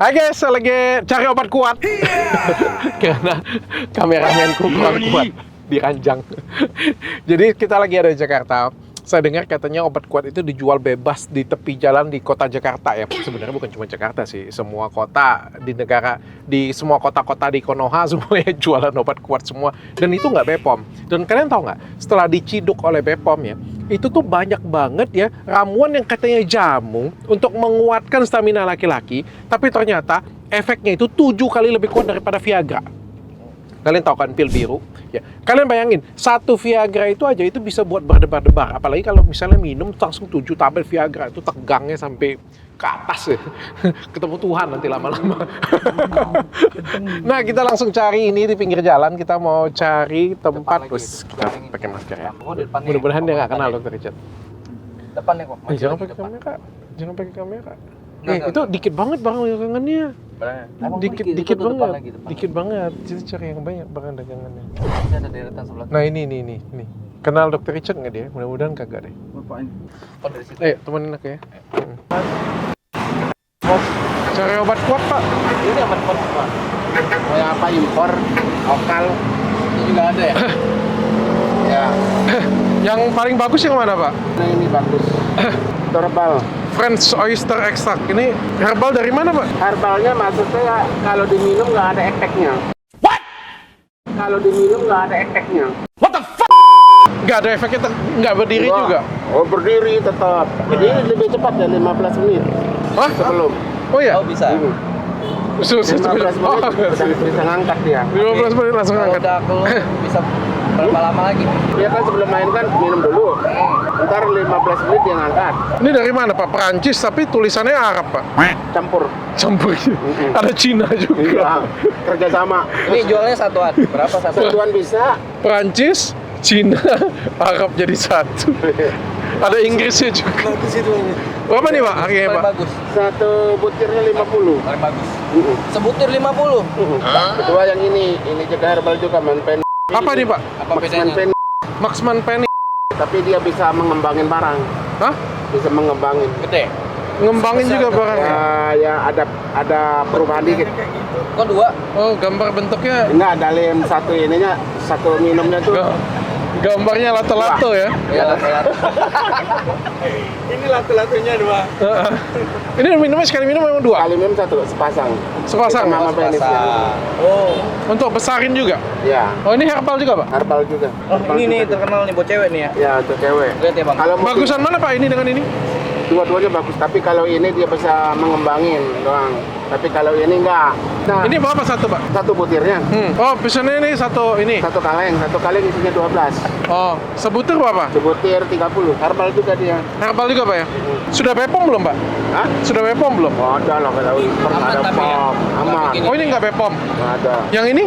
Hai guys, saya lagi cari obat kuat. Karena kameramenku kurang kuat di ranjang. Jadi kita lagi ada di Jakarta. Saya dengar katanya obat kuat itu dijual bebas di tepi jalan di kota Jakarta ya. Sebenarnya bukan cuma Jakarta sih, semua kota di negara, di semua kota-kota di Konoha semuanya jualan obat kuat semua. Dan itu nggak BPOM. Dan kalian tahu nggak, setelah diciduk oleh BPOM ya, itu tuh banyak banget ya ramuan yang katanya jamu untuk menguatkan stamina laki-laki, tapi ternyata efeknya itu 7 kali lebih kuat daripada Viagra. Kalian tahu kan pil biru? Ya, kalian bayangin, satu Viagra itu aja itu bisa buat berdebar-debar. Apalagi kalau misalnya minum langsung 7 tabel Viagra, itu tegangnya sampai ke atas ya. Ketemu Tuhan nanti lama-lama. Nah, kita langsung cari ini di pinggir jalan. Kita mau cari tempat. Terus kita pakai masker ya. Mudah-mudahan dia nggak kenal Dokter Richard. Depannya kok. Jangan pakai kamera. Jangan pakai kamera. Itu dikit banget barang dagangannya. Dikit banget. Dikit banget. Jadi cari yang banyak barang dagangannya. Ini ada deretan sebelah. Nah ini. Kenal Dokter Richard nggak dia? Mudah-mudahan kagak deh. Bapak ini. Oh, dari situ. Ayo temenin aku ya. Cari obat kuat Pak. Ini obat kuat Pak. Mau yang apa, impor, lokal? Ini juga ada ya? Ya. Yang paling bagus yang mana Pak? Nah ini bagus. Herbal. French Oyster Extract. Ini herbal dari mana Pak? Herbalnya maksudnya kalau diminum nggak ada efeknya. What? Kalau diminum nggak ada efeknya. What the fuck? Nggak ada efeknya, nggak berdiri juga? Oh berdiri tetap. Jadi lebih cepat ya 15 menit. Hah? Sebelum. Oh iya? Oh bisa. 15 menit bisa ngangkat dia. 15 menit langsung Kalau angkat. udah aku bisa berapa lama lagi? Dia kan sebelum main kan minum dulu. Ntar 15 menit dia ngangkat. Ini dari mana Pak? Perancis tapi tulisannya Arab Pak. Campur. Campur. Ada Cina juga. Iya. Kerjasama. Ini jualnya satuan. Berapa satu? Satuan bisa. Perancis, Cina, Arab jadi satu. Ada Inggrisnya juga. Bagus itu. Berapa nih Pak harganya Paling Pak? bagus. Satu butirnya 50. Paling bagus. Sebutir 50. Kedua yang ini juga herbal juga manpen. Apa nih Pak? Apa bedanya? Manpen. Maxman Penny. Tapi dia bisa mengembangin barang. Hah? Bisa mengembangin. Gede. Ngembangin juga barangnya? Ya ada perubahan dikit. Kok dua? Oh, gambar bentuknya. Enggak, dalam satu ininya, satu minumnya tuh. Gambarnya lato-lato ya? Iya. Ini lato-latonya dua. Ini minumnya sekali minum memang 2? Kali minum satu, sepasang. Sepasang? Sama penisnya. Oh. Untuk besarin juga? Ya, Oh, ini herbal juga Pak? herbal juga. Oh, Herbal ini nih juga. terkenal nih buat cewek nih ya. Ya, untuk cewek. Lihat ya, Bang. Kalau mau Bagusan mana Pak ini dengan ini? dua-duanya bagus, tapi kalau ini dia bisa mengembangin doang. Tapi kalau ini enggak. Nah, Ini berapa satu Pak? satu butirnya. Oh, pesannya ini satu ini? Satu kaleng isinya 12. Oh, sebutir berapa? Sebutir 30. Herbal juga dia. Herbal juga Pak ya? Sudah BPOM belum Pak? Hah? Sudah BPOM belum? Oh, ada lah kalau impor Aman ada tapi ya? pom. Nggak Aman. bikin. Oh, ini nggak BPOM? Nggak ada. Yang ini?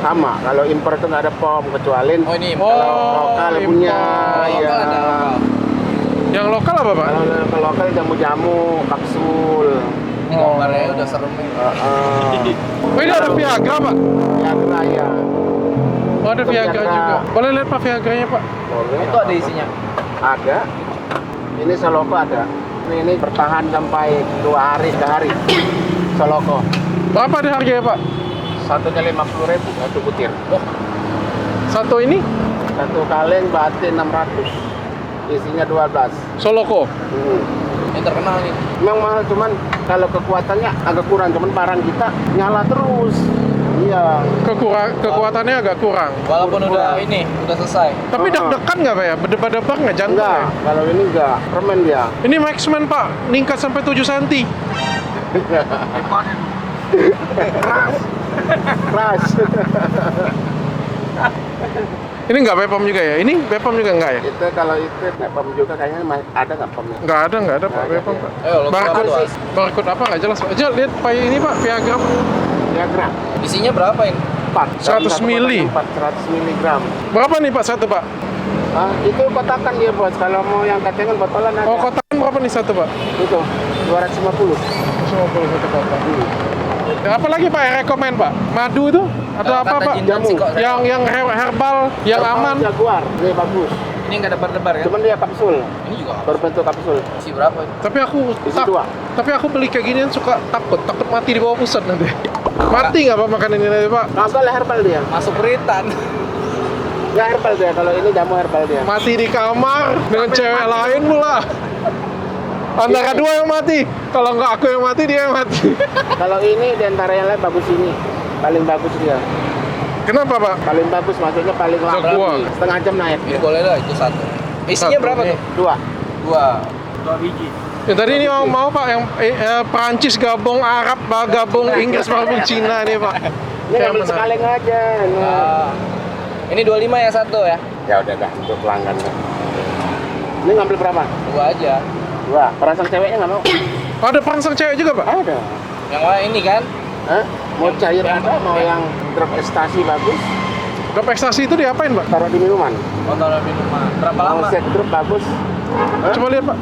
Sama. Kalau impor itu nggak ada pom kecuali Oh, ini. kalau lokal impor. punya. Lokal Ya. ada lokal. Yang lokal apa Pak? Kalau lokal jamu-jamu, kapsul. Ini gambarnya udah serem nih. Oh, ini ada Viagra Pak? Ya geraya. Oh, ada Viagra juga. Boleh lihat Pak Viagranya Pak? Boleh. Itu ada isinya. Ada. Ini Soloko ada. Ini bertahan sampai 2 hari, 3 hari. Soloko. Berapa ada harganya Pak? Satunya 50.000 satu butir. Satu ini? Satu kaleng batin 600. Isinya 12. Soloko. Yang terkenal nih. Memang mahal, cuman kalau kekuatannya agak kurang, cuman barang kita nyala terus. Iya. Kekuatannya agak kurang. Walaupun udah ini, udah selesai. Tapi deg-degan nggak Pak ya? Berdebar-debar nggak jantung Enggak, ya? kalau ini enggak. Permen dia. Ini Maxman Pak, meningkat sampai 7 cm. Keras. Ini nggak BPOM juga ya? Ini BPOM juga nggak ya? Itu kalau itu pom juga kayaknya ada nggak pomnya? Nggak ada Pak BPOM Pak. Ayo, lo Barcode, berapa? barcode apa nggak jelas Pak? Aja lihat Pak ini Pak, Viagra Pak. Viagra. Isinya berapa ini? 4. 100 mili. 400 miligram. Berapa nih Pak satu Pak? Itu kotakan dia bos. Kalau mau yang kacengan botolan ada. Oh, kotakan berapa nih satu Pak? Itu 250. 50 satu kotak. Apa lagi Pak yang rekomen Pak? Madu itu? Atau apa Kata Pak? Jindan sih kok. Yang herbal, yang Herbal aman. Jaguar. Ini bagus. Ini nggak debar-debar kan? Cuman dia kapsul, Ini juga berbentuk kapsul. isi berapa? Tapi aku Isi 2. tapi aku beli kayak ginian suka takut mati di bawah pusat nanti. Mati nggak Pak makan ini nanti Pak? Kagak lah herbal dia. Masuk peritan. Nggak herbal dia, kalau ini jamu herbal dia. Mati di kamar dengan cewek lain pula. Antara dua yang mati. Kalau nggak aku yang mati, dia yang mati. Kalau ini di antara yang lain bagus ini. Paling bagus dia. Kenapa Pak? Paling bagus maksudnya paling Udah lama. kuat. Setengah jam naik. Ini boleh lah itu satu. Isinya Satu. berapa tuh? 2. Dua biji. Ya, tadi ini mau Pak yang Perancis gabung Arab, gabung Inggris, gabung Cina nih Pak. Ini Kayak ambil mana? sekalian aja. Ah. Ini 25 ya satu ya? Ya udah dah untuk pelanggan. Ini ngambil berapa? Dua aja. 2. Perangsang ceweknya nggak mau? Ada perangsang cewek juga Pak? Ada. Yang mana ini kan? Hah? Mau cair yang- apa? Mau yang drop ekstasi bagus? Drop ekstasi itu diapain Pak? Taruh di minuman. Oh, taruh minuman. Berapa Mau lama? set drop bagus? Hah? Coba lihat Pak.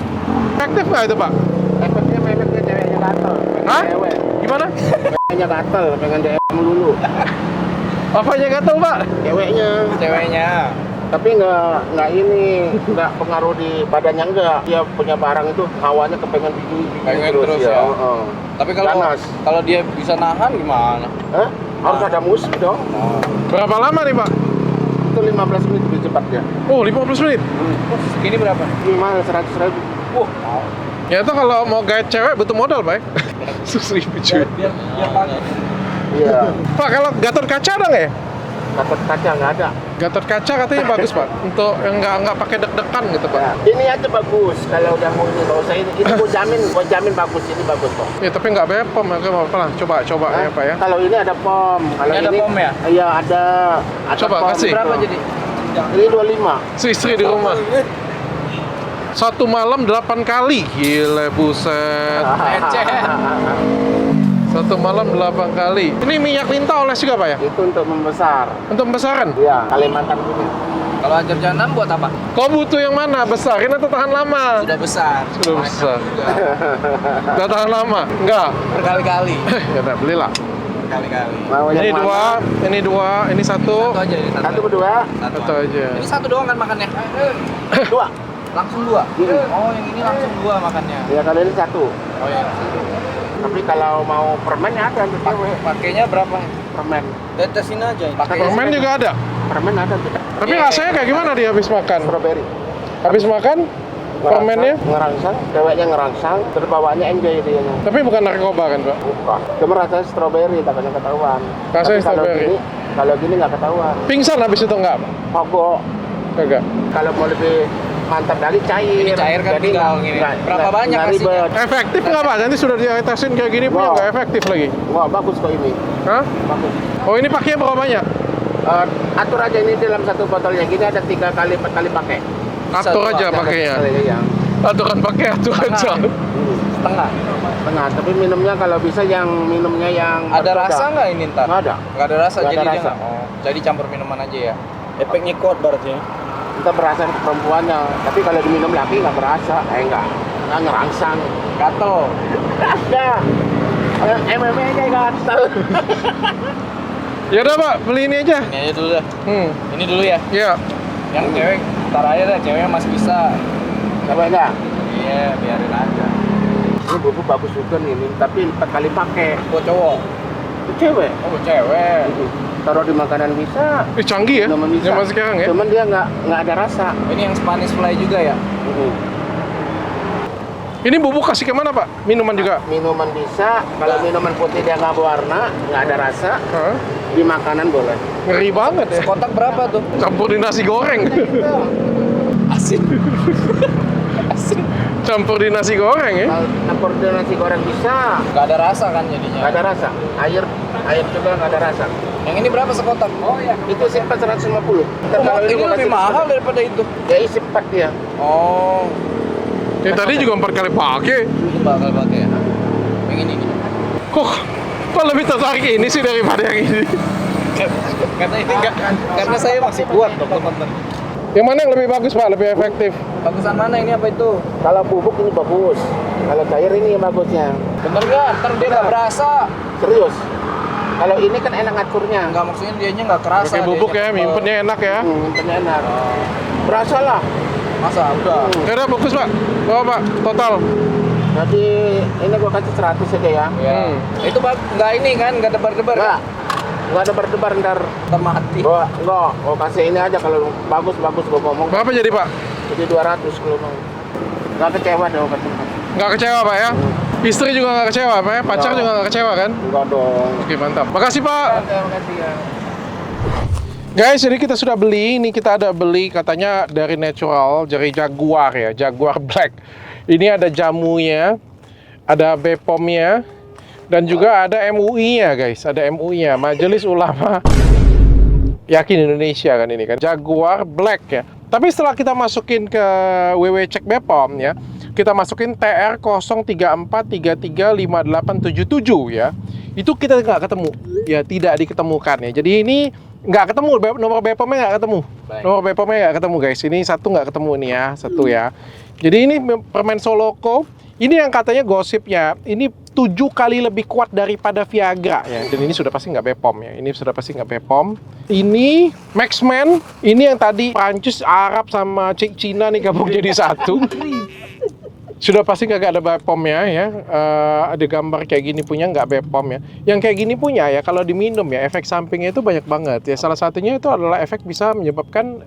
Efektif nggak itu Pak? Efeknya memangnya ceweknya gatel. Pengen Hah? cewek. Gimana? Ceweknya gatel, pengen cewek melulu. Apanya gatel Pak? Ceweknya. Ceweknya. Tapi nggak ini, nggak pengaruh di badannya enggak. Dia punya barang itu hawanya kepengen bikin Pengen terus ya? Oh. Tapi kalau Ganas. kalau dia bisa nahan gimana? Hah? Harus ada musik dong. Oh. Berapa lama nih Pak? Itu 15 menit lebih cepat dia. Oh 15 menit. Ini berapa? Ini mahal 100.000. Ya itu kalau mau gait cewek butuh modal Pak. 100.000 cuy. Biar pakai. Iya. Pak kalau Gatot kaca ada nggak ya? Dapat kaca nggak ada. Gatot kaca katanya bagus Pak. Untuk yang nggak pakai deg-degan gitu Pak. Ya, ini aja bagus. Kalau udah mau ini nggak usah ini. Ini gua jamin bagus. Ini bagus kok. Ya tapi nggak BPOM ya, apa lah. Coba Hah? ya Pak ya. Kalau ini ada pom. Kalau Ini ada pom ya? Iya ada. Ada Coba, pom. kasih. Berapa jadi? Ini 25. Istri di rumah. Satu malam 8 kali. Gila buset. Receh. Satu malam 8 kali. Ini minyak lintah oles juga Pak ya? Itu untuk membesar. Untuk pembesaran? Iya, Kalimantan ini. Kalau ajar jantan buat apa? Kau butuh yang mana? Besarin atau tahan lama? Sudah besar. Sudah besar. Juga. Udah tahan lama? Enggak. Berkali-kali. Ya udah belilah. Berkali-kali. Mau Ini yang dua, mana? ini dua, ini satu. Satu aja ini Satu kedua, Satu aja. Ini satu doang kan makannya? dua. Langsung dua. Iya. Oh, yang ini langsung dua makannya. Ya kalau ini satu. Oh iya. Tapi kalau mau permennya ada untuk cewek. Pakainya berapa? Permen. Tetesin aja. Pakai Permen juga ada. Permen ada tuh. Tapi rasanya kayak gimana dia habis makan? Strawberry. Habis makan permennya? Ngerangsang, ceweknya ngerangsang, terus bawaannya enjoy dia. Tapi bukan narkoba kan Pak? Bukan. Cuma rasanya strawberry, takutnya ketahuan. Rasanya Tapi kalau strawberry. gini, kalau gini nggak ketahuan. Pingsan habis itu enggak Pak? Pogok. Kagak. Kalau mau lebih mantap lagi cair. Ini cair kan Jadi tinggal nggak- gini. nggak- Berapa nggak- banyak nggak kasihnya? ribet. Efektif nggak Pak? Nanti sudah ditesin kayak gini punya Wow. nggak efektif lagi? Wah bagus kok ini. Hah? Bagus. Oh ini pakainya berapa banyak? Atur aja ini dalam satu botolnya gini ada 3 kali 4 kali pakai. Atur Satu, aja ada pakainya. Iya. Aturan pakai aturan Setengah. soal. Setengah. Tengah, tapi minumnya kalau bisa yang minumnya yang Ada bersoda. rasa nggak ini ntar? Nggak ada. Nggak ada rasa Nggak jadi ada dia rasa. nggak. Oh, jadi campur minuman aja ya. Efeknya kuat berarti. Kita berasa ke perempuannya, tapi kalau diminum laki nggak berasa. Nggak ngerangsang. Gatel. Ada. MMA-nya gatel. Ya udah Pak, beli ini aja. Ini aja dulu dah. Ini dulu ya. Ya. Yang cewek ntar aja dah. Ceweknya masih bisa. Ceweknya. Iya, biarin aja. Ini bubuk bagus juga nih, tapi 4 kali pakai. Buat cowok. Itu cewek. Oh, buat cewek. Taruh di makanan bisa. Canggih ya. Minuman bisa. Zaman sekarang ya. Cuman dia nggak ada rasa. Ini yang Spanish fly juga ya. Ini bubuk kasih kemana Pak? Minuman juga? Minuman bisa. Kalau minuman putih dia nggak berwarna, nggak ada rasa. Hah? Di makanan boleh. Ngeri banget ya. Kotak berapa tuh? Campur di nasi goreng. Asin. Asin. Campur di nasi goreng ya. Kalau campur dengan nasi goreng bisa. Nggak ada rasa kan jadinya. Nggak ada rasa. Air juga nggak ada rasa. Yang ini berapa sekotak? Oh iya. Itu simpan 150. Ntar Oh, kalau ini gua lebih kasih mahal daripada itu. Ya isi 4 dia. Oh, Ini tadi juga 4 kali pakai. itu bakal pakai ya. Yang ini nih. Kok lebih tertarik ini sih daripada yang ini? Karena ini enggak, karena saya masih kuat teman-teman. Yang mana yang lebih bagus Pak? Lebih efektif? Bagusan mana ini apa itu? Kalau bubuk ini bagus. Kalau cair ini yang bagusnya. Bener nggak? Ntar dia nggak berasa. Serius. Kalau ini kan enak ngaturnya. Enggak, maksudnya dianya nggak kerasa. Pakai bubuk ya, dianya tebel. nyimpennya enak ya. Nyimpennya enak. Berasa lah. Masa udah. Ya udah bagus Pak. Berapa Pak? Total. Jadi ini gua kasih 100 aja ya. Ya. Itu Pak nggak ini kan, nggak debar-debar. Enggak ada berdebar ntar. Ntar mati. Gua kasih ini aja kalau bagus gua ngomong. Berapa jadi Pak? Jadi 200 kalau mau. Enggak kecewa dong kasih. Nggak kecewa Pak ya? Istri juga nggak kecewa Pak ya? Pacar juga nggak kecewa kan? Enggak dong. Oke mantap. Makasih Pak. Terima kasih ya. Guys, ini kita sudah beli. Ini kita ada beli katanya dari natural, dari Jaguar ya, Jaguar Black. Ini ada jamunya, ada Bepomnya, dan juga ada MUI-nya guys. Ada MUI-nya, Majelis Ulama Yakin Indonesia kan ini kan. Jaguar Black ya. Tapi setelah kita masukin ke WW Cek Bepom ya, kita masukin TR 034335877 ya. Itu kita nggak ketemu, ya tidak diketemukan ya. Jadi ini nggak ketemu, nomor Bepomnya nggak ketemu. Baik. Nomor Bepomnya nggak ketemu guys. Ini satu nggak ketemu nih ya, satu ya. Jadi ini permen Soloko, ini yang katanya gosipnya, ini 7 kali lebih kuat daripada Viagra ya. Dan ini sudah pasti nggak Bepom ya. Ini sudah pasti nggak Bepom. Ini Maxman, ini yang tadi Prancis, Arab sama Cina nih gabung jadi satu. Sudah pasti nggak ada Bepomnya ya. Ada gambar kayak gini punya nggak Bepom ya. Yang kayak gini punya ya kalau diminum ya efek sampingnya itu banyak banget ya. Salah satunya itu adalah efek bisa menyebabkan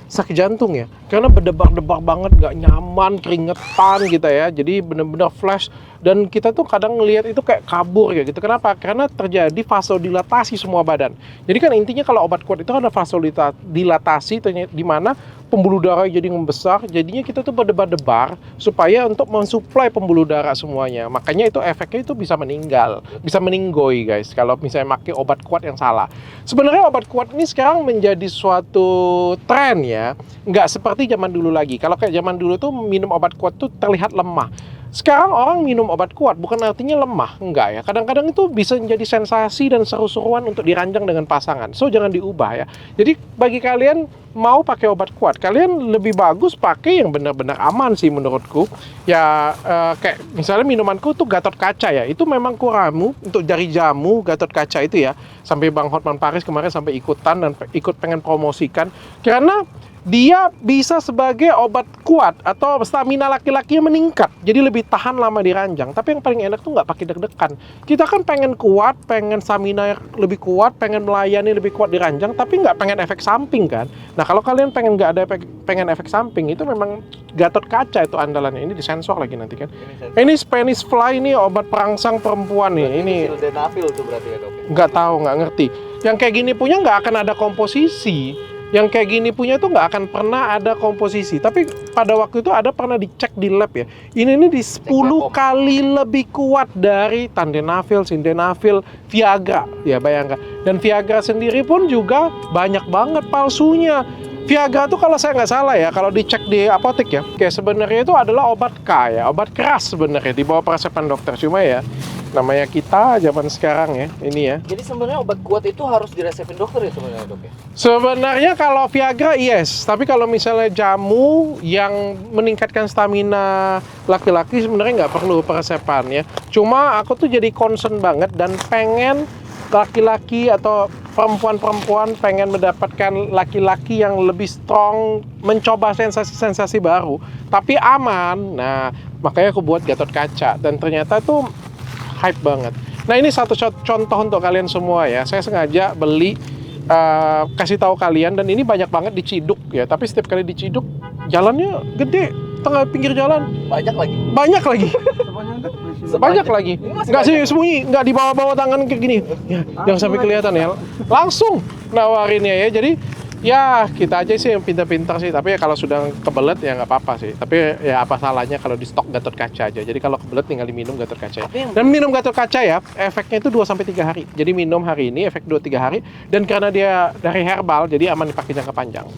sakit jantung ya. Karena berdebar-debar banget, nggak nyaman, keringetan gitu ya. Jadi bener-bener flash dan kita tuh kadang ngelihat itu kayak kabur ya gitu. Kenapa? Karena terjadi vasodilatasi semua badan. Jadi kan intinya kalau obat kuat itu ada vasodilatasi di mana pembuluh darah jadi membesar, jadinya kita tuh berdebar-debar supaya untuk mensuplai pembuluh darah semuanya. Makanya itu efeknya itu bisa meninggal, bisa meninggoy guys kalau misalnya pakai obat kuat yang salah. Sebenarnya obat kuat ini sekarang menjadi suatu tren ya, nggak seperti zaman dulu lagi. Kalau kayak zaman dulu tuh minum obat kuat tuh terlihat lemah. Sekarang orang minum obat kuat bukan artinya lemah, enggak ya. Kadang-kadang itu bisa menjadi sensasi dan seru-seruan untuk diranjang dengan pasangan. So jangan diubah ya. Jadi bagi kalian mau pakai obat kuat, kalian lebih bagus pakai yang benar-benar aman sih menurutku. Ya kayak misalnya minumanku tuh Gatot Kaca ya. Itu memang kuramu untuk dari jamu Gatot Kaca itu ya. Sampai Bang Hotman Paris kemarin sampai ikutan dan ikut pengen promosikan karena dia bisa sebagai obat kuat atau stamina laki-lakinya meningkat. Jadi lebih tahan lama di ranjang. Tapi yang paling enak tuh nggak pakai deg-degan. Kita kan pengen kuat, pengen stamina lebih kuat, pengen melayani lebih kuat di ranjang, tapi nggak pengen efek samping kan. Nah kalau kalian pengen nggak ada pengen efek samping, itu memang Gatot Kaca itu andalannya. Ini disensor lagi nanti kan. Ini Spanish Fly, ini obat perangsang perempuan nih. Ini Sildenafil tuh berarti ya dok. nggak tahu, nggak ngerti. Yang kayak gini punya nggak akan ada komposisi. Yang kayak gini punya tuh nggak akan pernah ada komposisi. Tapi pada waktu itu ada pernah dicek di lab ya. Ini di 10 kali lebih kuat dari Tandenafil, Sildenafil, Viagra. Ya bayangkan. Dan Viagra sendiri pun juga banyak banget palsunya. Viagra tuh kalau saya nggak salah ya, kalau dicek di apotek ya, kayak sebenarnya itu adalah obat K ya, obat keras sebenarnya di bawah peresepan dokter. Cuma ya namanya kita zaman sekarang ya, ini ya. Jadi sebenarnya obat kuat itu harus diresepin dokter ya sebenarnya dok ya? Sebenarnya kalau Viagra yes, tapi kalau misalnya jamu yang meningkatkan stamina laki-laki sebenarnya nggak perlu peresepan ya. Cuma aku tuh jadi concern banget dan pengen laki-laki atau perempuan-perempuan pengen mendapatkan laki-laki yang lebih strong, mencoba sensasi-sensasi baru, tapi aman. Nah, makanya aku buat Gatot Kaca dan ternyata tuh hype banget. Nah ini satu contoh untuk kalian semua ya. Saya sengaja beli kasih tahu kalian dan ini banyak banget diciduk ya. Tapi setiap kali diciduk jalannya gede, tengah pinggir jalan. Banyak lagi. Banyak lagi. Banyak lagi. Nggak sih sembunyi, nggak di bawah-bawah tangan kayak gini. Ya, jangan sampai kelihatan ya. Langsung nawarinnya ya. Jadi ya kita aja sih yang pintar-pintar sih. Tapi ya kalau sudah kebelet ya nggak apa-apa sih. Tapi ya apa salahnya kalau di stok Gatot Kaca aja. Jadi kalau kebelet tinggal diminum Gatot Kaca. Dan minum Gatot Kaca ya, efeknya itu 2-3 hari. Jadi minum hari ini efek 2-3 hari. Dan karena dia dari herbal, jadi aman dipakai jangka panjang.